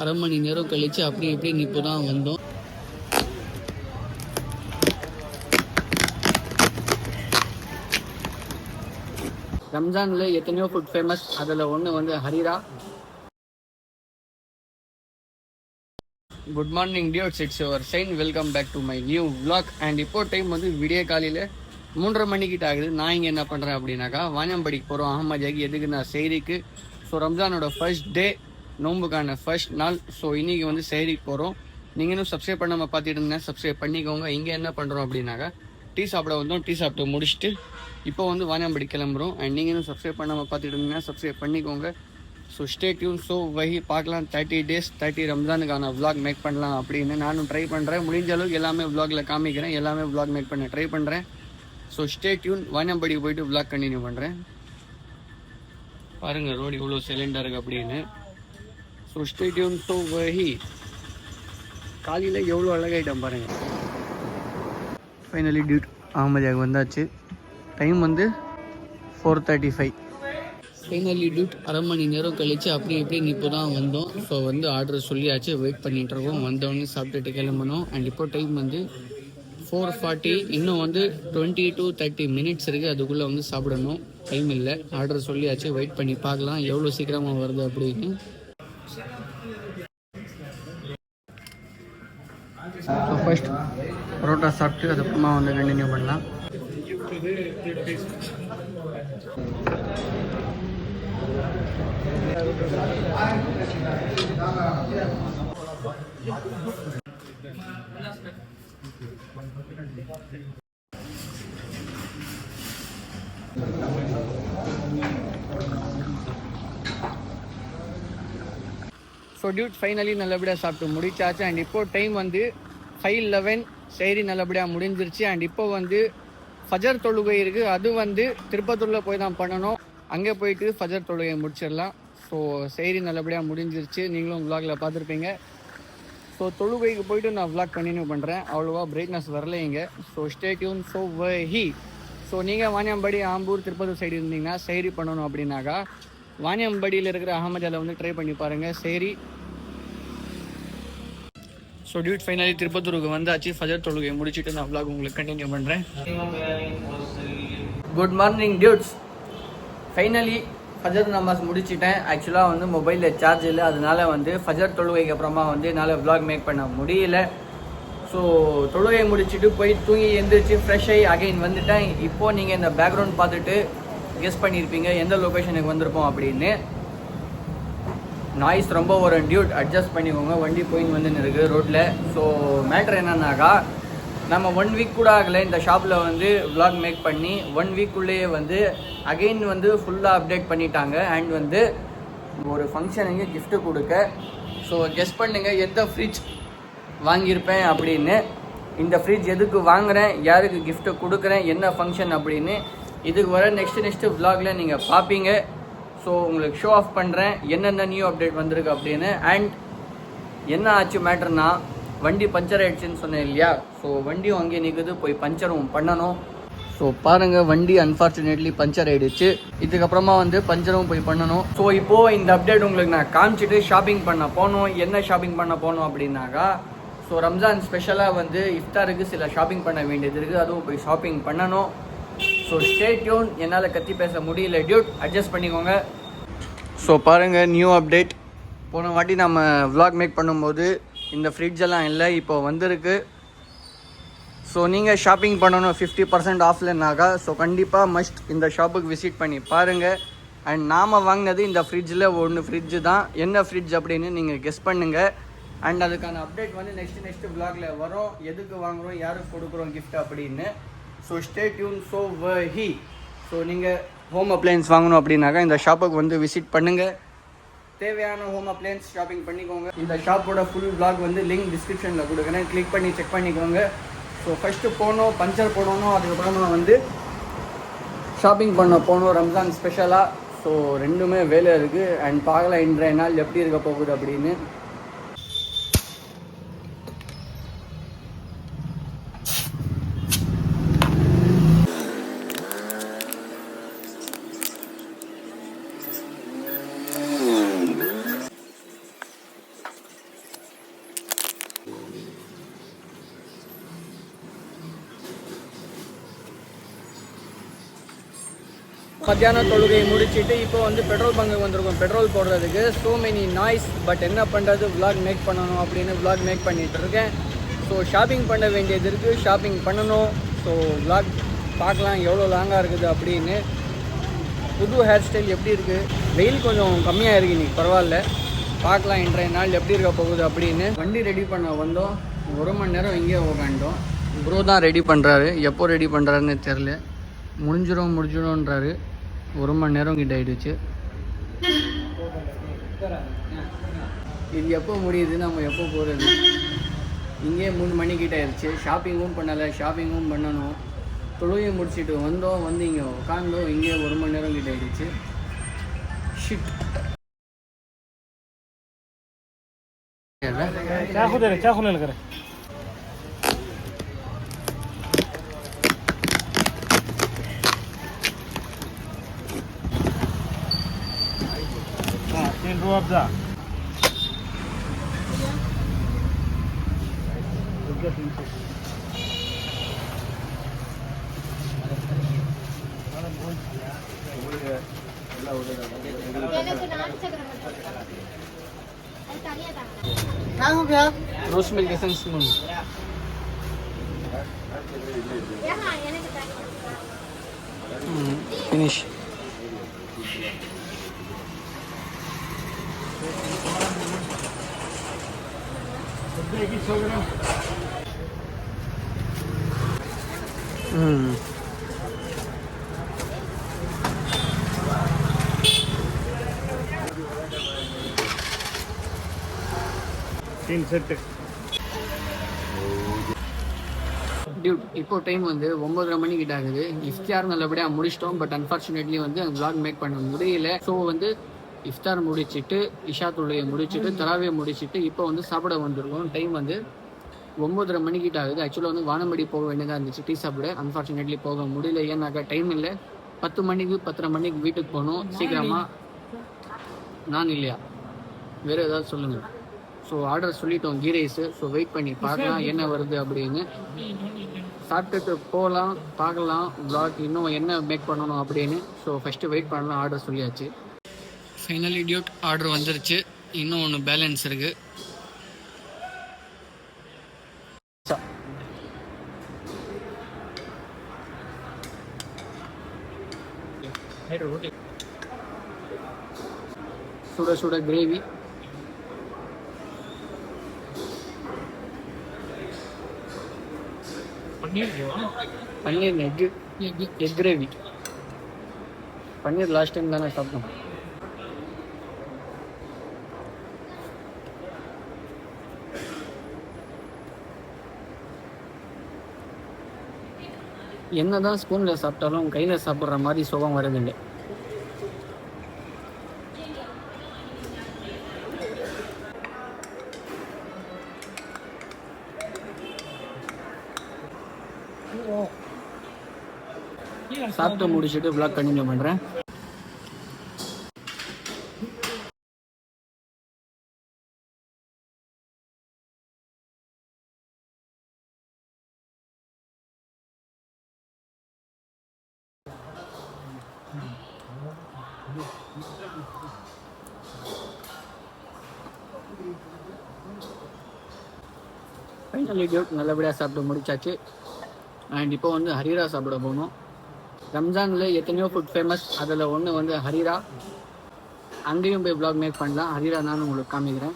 அரை மணி நேரம் கழிச்சு அப்படி இப்படி இப்போ தான் வந்தோம். ரம்ஜானில் எத்தனையோ ஃபுட் ஃபேமஸ், அதில் ஒன்று வந்து harira. Good morning dudes, it's your Zain. Welcome back to my new vlog. And இப்போ டைம் வந்து விடிய காலையில் 3:30 மணிக்கிட்ட ஆகுது. நான் இங்கே என்ன பண்ணுறேன் அப்படின்னாக்கா, வாணியம்பாடிக்கு போகிறோம் அகமதியாகி. எதுக்கு நான் செய்திக்கு. ஸோ ரம்ஜானோட ஃபர்ஸ்ட் டே, நோம்புக்கான ஃபர்ஸ்ட் நாள். ஸோ இன்றைக்கி வந்து செய்திக்கு போகிறோம். நீங்கள் இன்னும் சப்ஸ்கிரைப் பண்ணாமல் பார்த்துட்டு இருந்தேன், சப்ஸ்கிரைப் பண்ணிக்கோங்க. இங்கே என்ன பண்ணுறோம் அப்படின்னாக்கா, டீ சாப்பிட வந்தோம். டீ சாப்பிட்டு முடிச்சுட்டு இப்போ வந்து வாணியம்பாடி கிளம்புறோம். அண்ட் நீங்கள் இன்னும் சப்ஸ்கிரைப் பண்ணாமல் பார்த்துட்டு இருந்தீங்கன்னா சப்ஸ்கிரைப் பண்ணிக்கோங்க. So stay tuned. ஸோ வகி பார்க்கலாம், 30 days 30 ரம்ஜானுக்கான விளாக் மேக் பண்ணலாம் அப்படின்னு நானும் ட்ரை பண்ணுறேன். முடிஞ்ச அளவுக்கு எல்லாமே விளாகில் காமிக்கிறேன், எல்லாமே விளாக் மேக் பண்ண ட்ரை பண்ணுறேன். So stay tuned. வாணியம்பாடிக்கு போயிட்டு விளாக் கண்டினியூ பண்ணுறேன். பாருங்கள் ரோடு இவ்வளோ சைலண்டாக இருக்குது அப்படின்னு. So stay tuned. ஸோ வகி காலையில் எவ்வளோ அழகாயிட்டேன் பாருங்கள். ஃபைனலி டியூட் அகமதியாக வந்தாச்சு. டைம் வந்து 4:35. ஃபைனலி டியூட் அரை மணி நேரம் கழிச்சு அப்படி இப்படி இப்போ தான் வந்தோம். ஸோ வந்து ஆர்டர் சொல்லியாச்சு, வெயிட் பண்ணிகிட்டு இருக்கோம். வந்தவொடனே சாப்பிட்டுட்டு கிளம்பணும். அண்ட் இப்போ டைம் வந்து 4:40. இன்னும் வந்து 20 to 30 minutes இருக்குது, அதுக்குள்ளே வந்து சாப்பிடணும். டைம் இல்லை, ஆர்டர் சொல்லியாச்சு, வெயிட் பண்ணி பார்க்கலாம் எவ்வளோ சீக்கிரமாக வருது அப்படின்னு. ஸோ ஃபர்ஸ்ட் பரோட்டா சாப்பிட்டு அதுக்கப்புறமா வந்து கண்டினியூ பண்ணலாம். ஸோ டியூட் ஃபைனலி நல்லபடியாக சாப்பிட்டு முடிச்சாச்சு. அண்ட் இப்போ டைம் வந்து 5:11. சரி, நல்லபடியாக முடிஞ்சிருச்சு. அண்ட் இப்போ வந்து ஃபஜர் தொழுகை இருக்குது, அது வந்து திருப்பத்தூரில் போய் தான் பண்ணணும். அங்கே போயிட்டு ஃபஜர் தொழுகை முடிச்சிடலாம். ஸோ சரி, நல்லபடியாக முடிஞ்சிருச்சு. நீங்களும் விளாகில் பார்த்துருப்பீங்க. ஸோ தொழுகைக்கு போயிட்டு நான் விளாக் கண்டினியூ பண்ணுறேன். அவ்வளோவா பிரைட்னஸ் வரல இங்கே. So stay tuned. ஸோ வஹி. ஸோ நீங்கள் வாணியம்பாடி, ஆம்பூர், திருப்பத்தூர் சைடு இருந்தீங்கன்னா சைரி பண்ணணும் அப்படின்னாக்கா வாணியம்பாடியில் இருக்கிற அகமதியாவில் வந்து ட்ரை பண்ணி பாருங்கள் சரி. ஸோ டியூட் ஃபைனலி திருப்பத்தூருக்கு வந்தாச்சு. ஃபஜர் தொழுகை முடிச்சுட்டு நான் விளாக் உங்களுக்கு கண்டினியூ பண்ணுறேன். Good morning dudes. ஃபைனலி ஃபஜர் நமாஸ் முடிச்சிட்டேன். ஆக்சுவலாக வந்து மொபைலில் சார்ஜ் இல்லை, அதனால வந்து ஃபஜர் தொழுகைக்கு அப்புறமா வந்து என்னால் விளாக் மேக் பண்ண முடியல. ஸோ தொழுகை முடிச்சுட்டு போய் தூங்கி எழுந்திரிச்சு ஃப்ரெஷ் ஆகி அகைன் வந்துட்டேன். இப்போது நீங்கள் இந்த பேக்ரவுண்ட் பார்த்துட்டு கெஸ் பண்ணியிருப்பீங்க எந்த லொக்கேஷனுக்கு வந்திருப்போம் அப்படின்னு. நாய்ஸ் ரொம்ப வரும் டியூட், அட்ஜஸ்ட் பண்ணிக்கோங்க. வண்டி போயின்னு வந்துன்னு இருக்குது ரோட்டில். ஸோ மேட்ரு என்னன்னாக்கா, நம்ம 1 வீக் கூட ஆகலை இந்த ஷாப்பில் வந்து விளாக் மேக் பண்ணி. 1 வீக்குள்ளேயே வந்து அகெயின் வந்து ஃபுல்லாக அப்டேட் பண்ணிட்டாங்க. அண்ட் வந்து ஒரு ஃபங்க்ஷனுக்கு கிஃப்ட்டு கொடுக்க. ஸோ கெஸ் பண்ணுங்கள் எந்த ஃப்ரிட்ஜ் வாங்கியிருப்பேன் அப்படின்னு. இந்த ஃப்ரிட்ஜ் எதுக்கு வாங்குகிறேன், யாருக்கு கிஃப்ட்டு கொடுக்குறேன், என்ன ஃபங்க்ஷன் அப்படின்னு இதுக்கு வர நெக்ஸ்ட்டு விளாகில் நீங்கள் பார்ப்பீங்க. ஸோ உங்களுக்கு ஷோ ஆஃப் பண்ணுறேன் என்னென்ன நியூ அப்டேட் வந்திருக்கு அப்படின்னு. அண்ட் என்ன ஆச்சு மேட்டர்னா, வண்டி பஞ்சர் ஆகிடுச்சின்னு சொன்னேன் இல்லையா. ஸோ வண்டியும் அங்கேயே நிற்குது, போய் பஞ்சரும் பண்ணணும். ஸோ பாருங்கள், வண்டி அன்ஃபார்ச்சுனேட்லி பஞ்சர் ஆகிடுச்சு. இதுக்கப்புறமா வந்து பஞ்சரும் போய் பண்ணணும். ஸோ இப்போது இந்த அப்டேட் உங்களுக்கு நான் காமிச்சிட்டு ஷாப்பிங் பண்ண போகணும். என்ன ஷாப்பிங் பண்ண போகணும் அப்படின்னாக்கா, ஸோ ரம்ஜான் ஸ்பெஷலாக வந்து இஃப்தாருக்கு சில ஷாப்பிங் பண்ண வேண்டியது இருக்குது, அதுவும் போய் ஷாப்பிங் பண்ணணும். So stay tune. என்னால் கத்தி பேச முடியல டியூட், அட்ஜஸ்ட் பண்ணிக்கோங்க. ஸோ பாருங்கள் நியூ அப்டேட். போன வாட்டி நம்ம விளாக் மேக் பண்ணும்போது இந்த ஃப்ரிட்ஜெல்லாம் இல்லை, இப்போ வந்திருக்கு. ஸோ நீங்கள் ஷாப்பிங் பண்ணணும் 50% ஆஃப்லன்னாக்கா, ஸோ கண்டிப்பாக மஸ்ட் இந்த ஷாப்புக்கு விசிட் பண்ணி பாருங்கள். அண்ட் நாம் வாங்கினது இந்த ஃப்ரிட்ஜில் ஒன்று ஃப்ரிட்ஜு தான். என்ன ஃப்ரிட்ஜ் அப்படின்னு நீங்கள் கெஸ் பண்ணுங்கள். அண்ட் அதுக்கான அப்டேட் வந்து நெக்ஸ்ட்டு விளாகில் வரும், எதுக்கு வாங்குகிறோம், யாருக்கு கொடுக்குறோம் கிஃப்ட் அப்படின்னு. So stay tuned. ஸோ வஹி. ஸோ நீங்கள் ஹோம் அப்ளையன்ஸ் வாங்கணும் அப்படின்னாக்கா இந்த ஷாப்புக்கு வந்து விசிட் பண்ணுங்கள். தேவையான ஹோம் அப்ளையன்ஸ் ஷாப்பிங் பண்ணிக்கோங்க. இந்த ஷாப்போட ஃபுல் விளாக் வந்து லிங்க் டிஸ்கிரிப்ஷனில் கொடுக்குறேன், கிளிக் பண்ணி செக் பண்ணிக்கோங்க. ஸோ ஃபஸ்ட்டு போகணும், பஞ்சர் போடணும், அதுக்கப்புறமா வந்து ஷாப்பிங் பண்ண போகணும் ரம்ஜான் ஸ்பெஷலாக. ஸோ ரெண்டுமே வேலை இருக்குது. அண்ட் பார்க்கலாம் இன்றைய நாள் எப்படி இருக்க போகுது அப்படின்னு. மத்தியானம் தொழுகை முடிச்சுட்டு இப்போ வந்து பெட்ரோல் பங்கு வந்திருக்கோம் பெட்ரோல் போடுறதுக்கு. ஸோ மெனி நாய்ஸ், பட் என்ன பண்ணுறது, விலாக் மேக் பண்ணணும் அப்படின்னு விலாக் மேக் பண்ணிகிட்டு இருக்கேன். ஸோ ஷாப்பிங் பண்ண வேண்டியது இருக்குது, ஷாப்பிங் பண்ணணும். ஸோ விலாக் பார்க்கலாம் எவ்வளோ லாங்காக இருக்குது அப்படின்னு. புது ஹேர் ஸ்டைல் எப்படி இருக்குது, வெயில் கொஞ்சம் கம்மியாக இருக்குது இன்றைக்கி, பரவாயில்ல. பார்க்கலாம் இன்றைய நாள் எப்படி இருக்க போகுது அப்படின்னு. வண்டி ரெடி பண்ண வந்தோம், 1 மணி நேரம் இங்கே உக்காண்டோம். ப்ரோ தான் ரெடி பண்ணுறாரு, எப்போ ரெடி பண்ணுறாருன்னு தெரில. முடிஞ்சிடும்ன்றாரு. 1 மணி நேரம் கிட்ட ஆகிடுச்சு. இது எப்போ முடியுது, நம்ம எப்போ போகிறது? இங்கே 3 மணிக்கிட்ட ஆயிடுச்சு. ஷாப்பிங்கும் பண்ணலை, ஷாப்பிங்கும் பண்ணணும். தொழுகையும் முடிச்சுட்டு வந்தோம், வந்து இங்கே உட்காந்தோம். இங்கே 1 மணி நேரம் கிட்ட ஆகிடுச்சு. ஷிட். रोज मिल्क एसेंस फिनिश. டியூட், இப்போ டைம் வந்து 9:30 மணிக்கிட்ட ஆகுது. இஃப்தார் நல்லபடியாக முடிச்சிட்டோம். பட் அன்ஃபார்ச்சுனேட்லி வந்து விலாக் மேக் பண்ண முடியல. ஸோ வந்து இஃப்தார் முடிச்சுட்டு, இஷா தொழுகையை முடிச்சுட்டு, தராவியை முடிச்சுட்டு இப்போ வந்து சாப்பிட வந்துருக்கோம். டைம் வந்து 9:30 மணிக்கிட்ட ஆகுது. ஆக்சுவலாக வந்து வானம்படி போக வேண்டியதாக இருந்துச்சு டீ சாப்பிட. அன்ஃபார்ச்சுனேட்லி போக முடியல, ஏன்னாக்கா டைம் இல்லை. 10 மணிக்கு 10:30 மணிக்கு வீட்டுக்கு போகணும் சீக்கிரமாக. நான் இல்லையா, வேறு ஏதாவது சொல்லுங்கள். ஸோ ஆர்டர் சொல்லிட்டோம், கீ ரைஸு. ஸோ வெயிட் பண்ணி பார்க்கலாம் என்ன வருது அப்படின்னு. சாப்பிட்டுட்டு போகலாம், பார்க்கலாம் விலாக் இன்னும் என்ன மேக் பண்ணணும் அப்படின்னு. ஸோ ஃபஸ்ட்டு வெயிட் பண்ணலாம், ஆர்டர் சொல்லியாச்சு. ஃபைனலி டியூட் ஆர்டர் வந்துருச்சு. இன்னும் ஒன்று பேலன்ஸ் இருக்குது. சுட சுட கிரேவி, பன்னீர் எக் கிரேவி. பன்னீர் லாஸ்ட் டைம் தானே சாப்பிட்டோம். என்னதான் ஸ்பூனில் சாப்பிட்டாலும் கையில் சாப்பிட்ற மாதிரி சுகம் வருதில்லை. சாப்பிட்டு முடிச்சுட்டு விலாக் கண்டினியூ பண்ணுறேன். ஃபைனலி டியூட் நல்லபடியாக சாப்பிட்டு முடிச்சாச்சு. அண்ட் இப்போ வந்து ஹரீரா சாப்பிட போகணும். ரம்ஜானில் எத்தனையோ ஃபுட் ஃபேமஸ், அதில் ஒன்று வந்து ஹரீரா. அங்கேயும் போய் வ்ளாக் மேக் பண்ணலாம். ஹரீரா நான் உங்களுக்கு காமிக்கிறேன்.